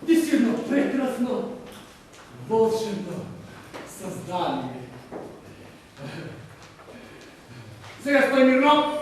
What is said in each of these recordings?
Ти си едно прекрасно, волшебно създание. Сега стой мирно,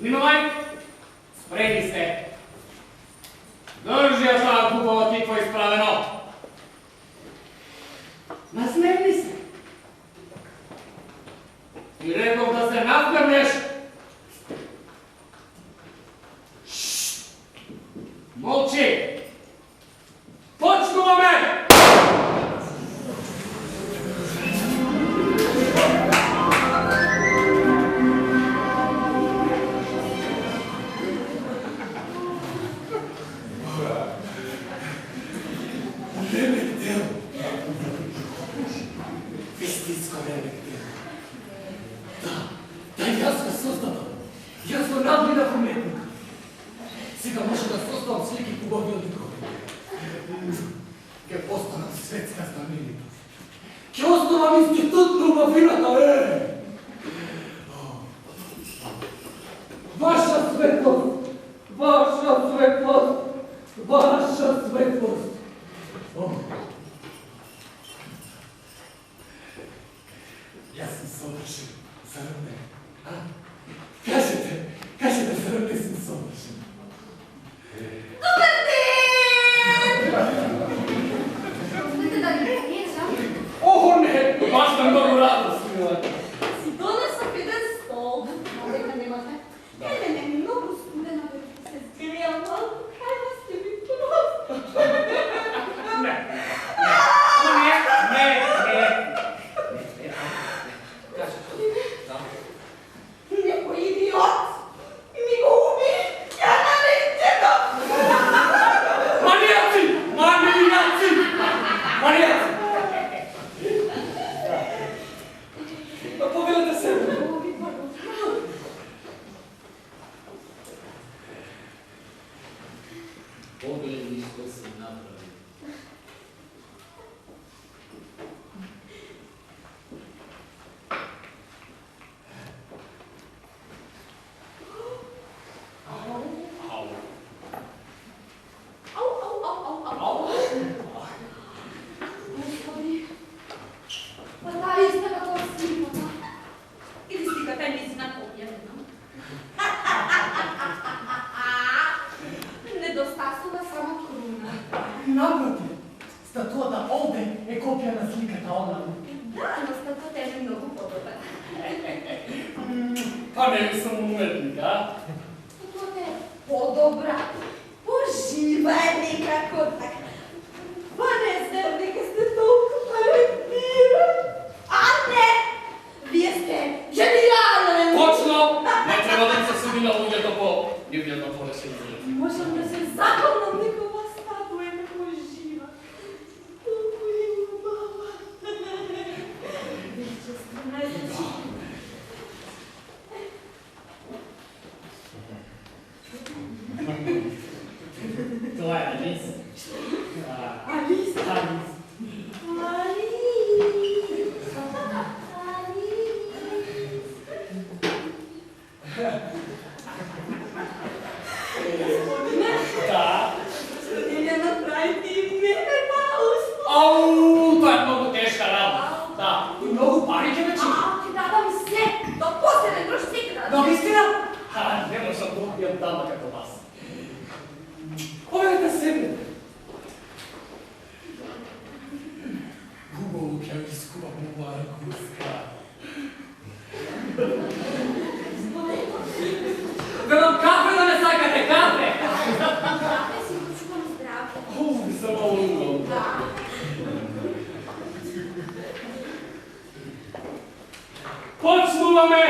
внимавай, спрени се. Държи я това хубава тиква изправено. Насмевни се. И рекох да се насмевнеш. Молчи! Почнуваме! Лебедел! Истинско лебедел! Да, и аз го създавам. И аз го надминах уметник. Сега може да създавам всеки хубави от другого. Ке постанам светска знаменитост. Ке основам институт на любовината, Ваша светлост! Ваша светлост! Ваша светлост! Аз съм съвършен, заравнен. Кажете, заравнен съм съвършен. Добър ден! Искате да ви принесам? О, не! Аз съм много радост, мила. Си донесох един стол. Дека немате. Не, много студено да се сгрия малко. Хайде сте ми просто. Не. Некой идиот ми го уби. Я налейте го. Маниаци! Повелете се! Погледни, що се направи. Господи, па да истина како снимата. Или сликата ми си накопјена. Недостасува само круна. Напротив, статуата овде е копија на сликата онаму. Да, но статуата е многу подобра. Па не ли съм уметник, а? Статуата е подобра. Пожива е некако така. Па не знам, дека сте толку талентиран. А не! Вие сте гениален! Точно! Не треба да се суди на луѓето по нивното порешение. Можам да се заколнам некова статуа е некој жива. Толку е убава. Безчествена е жива. Тоа е Алис. Алис? Алис. Да. Што не направите и мене малко? Ау, тоа е многу тешка работа. Да, и многу пари ќе вече. Ти дадам се, до последен грош секада. Но вистина? Не можам да убијам дама како вас. Повелете себе. Хубаво ќе ви скубам оваа гуска. Велам кафе да не сакате, кафе! Кафе си го чувам здраво. Ви съм малумно. Да. Почнуваме!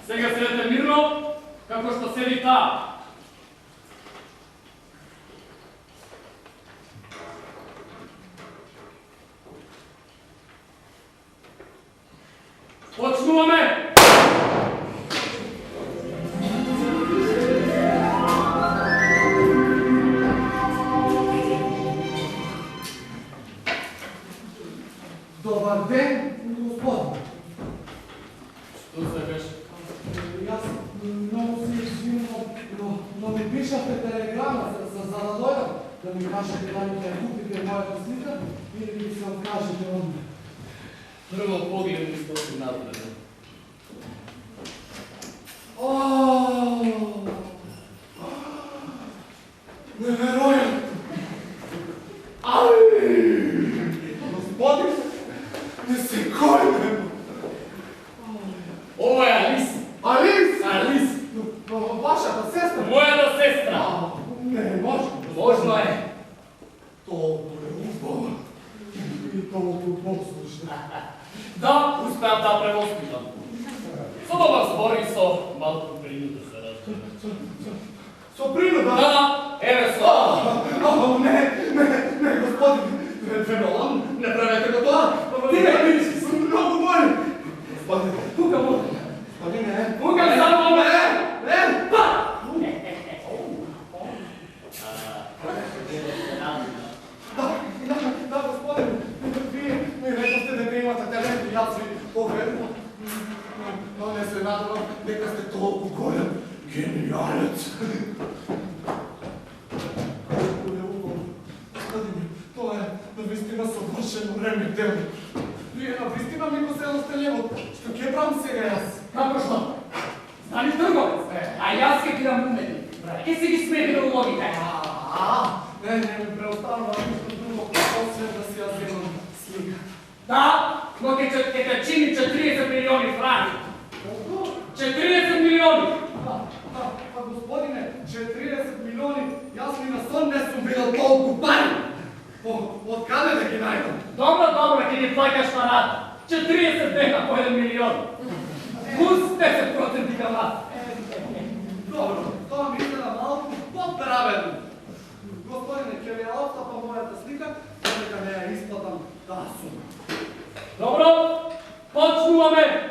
Сега седете мирно, како што седи таа. Почнуваме! Добър ден, господи! Што сакаш? Аз много се извинувам, но ми пишахте телеграма, за да дойдам, да ми кажете дали да купите моята слика или да се откажете от мен. Прво погидем ми стоси напред. Невероятно! Господи, не се койме! Ова е Алис. Алис! Алис. Вашата сестра! Мојата сестра. Не, може. Можно е. Толкова е убава и толкова послушна. Да, успеам да превоспитам. Со добар збор и со малку принуда се разбира. Со принуда? Да, еве со. Не, господи, фенолон, не правете го тоа. Ти не видиш, сум много болен. Господи, Тука може. господи, не. Тука само ме. Не, да, господи, вие ми рекохте дека имате талент и аз ви поверувам. Но не се надавам дека сте толкова голям гениалец. Това е навистина съвършено реметелно. Вие навистина ми го седосте лево. Што ке правам сега аз? Како што? Стани трговец. А јас ке ти дам уметник. Ке си ги сметил логика. Не ми преостанува нищо друго, освен да си аз имам слика. Да, но ке те чини 40 милиони франки. 40 милиони! Господине, 40 милиони, аз ни на сон не съм видел толкова пари. Откъде да ги найдам? Добро, ке ни плакаш на рата. 40 дека по 1 милион. Плюс 10% камата. Добро, това ми иде на малко по-праведно. Господине, ке ви я отстъпа моята слика, дека не я изплатам тази сума. Добро, почнуваме!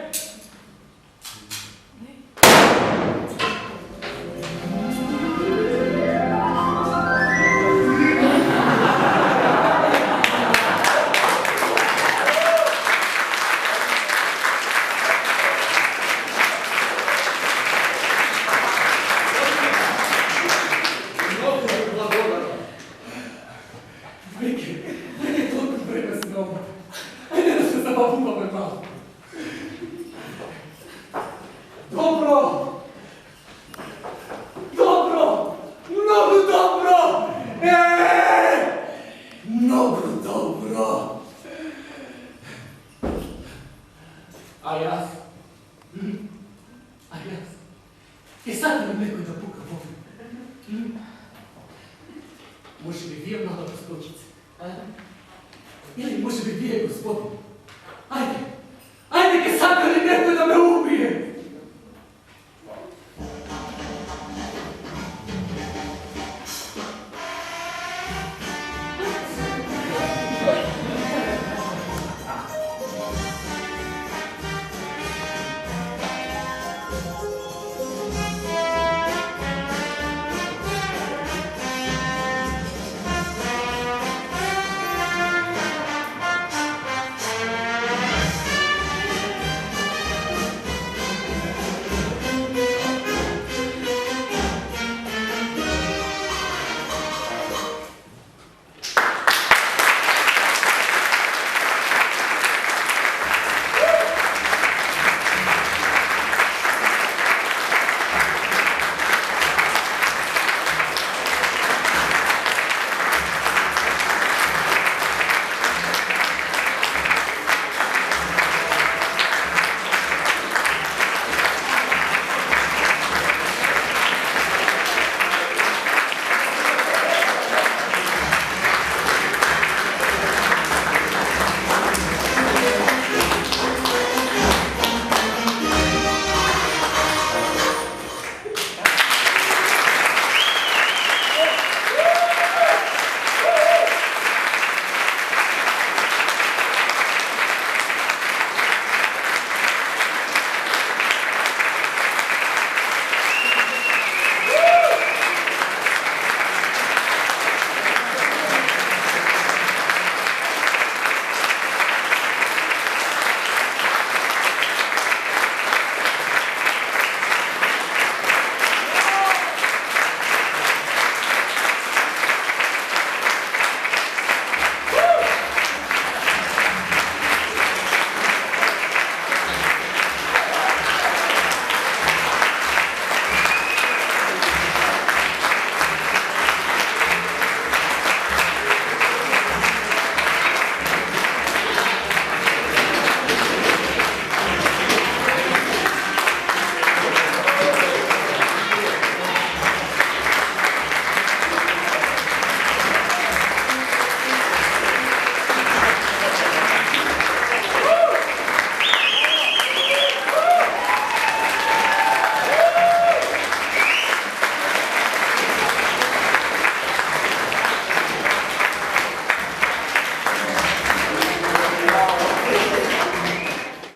И сега ми некој да пука во мен. Може би вие, мала госпожице? Или може би вие, господин? Ајде,